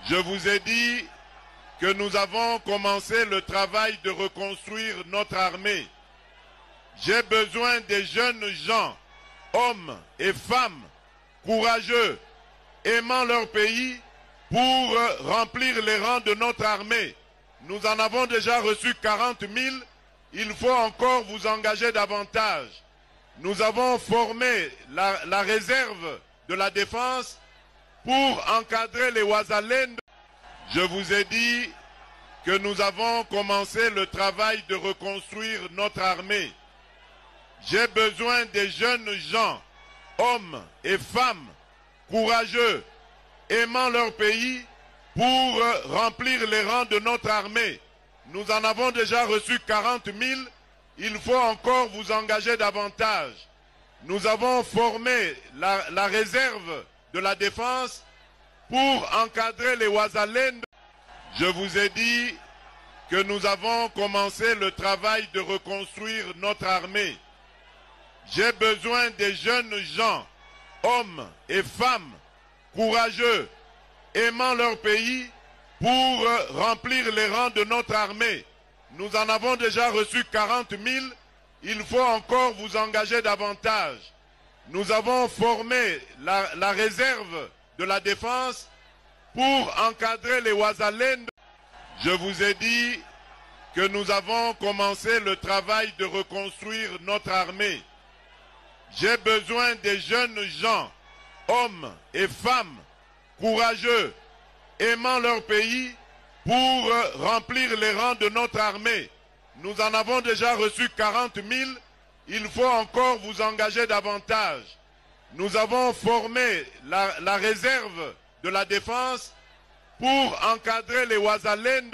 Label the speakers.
Speaker 1: Je vous ai dit que nous avons commencé le travail de reconstruire notre armée. J'ai besoin des jeunes gens, hommes et femmes, courageux, aimant leur pays, pour remplir les rangs de notre armée. Nous en avons déjà reçu 40 000, il faut encore vous engager davantage. Nous avons formé la réserve de la défense pour encadrer les Ouazalènes. Je vous ai dit que nous avons commencé le travail de reconstruire notre armée. J'ai besoin des jeunes gens, hommes et femmes, courageux, aimant leur pays, pour remplir les rangs de notre armée. Nous en avons déjà reçu 40 000, il faut encore vous engager davantage. Nous avons formé la réserve de la défense pour encadrer les Ouazalènes. Je vous ai dit que nous avons commencé le travail de reconstruire notre armée. J'ai besoin des jeunes gens, hommes et femmes, courageux, aimant leur pays, pour remplir les rangs de notre armée. Nous en avons déjà reçu 40 000, il faut encore vous engager davantage. Nous avons formé la réserve de la défense pour encadrer les Ouazalènes. Je vous ai dit que nous avons commencé le travail de reconstruire notre armée. J'ai besoin des jeunes gens, hommes et femmes, courageux, aimant leur pays, pour remplir les rangs de notre armée. Nous en avons déjà reçu 40 000, il faut encore vous engager davantage. Nous avons formé la réserve de la défense pour encadrer les Ouazalènes.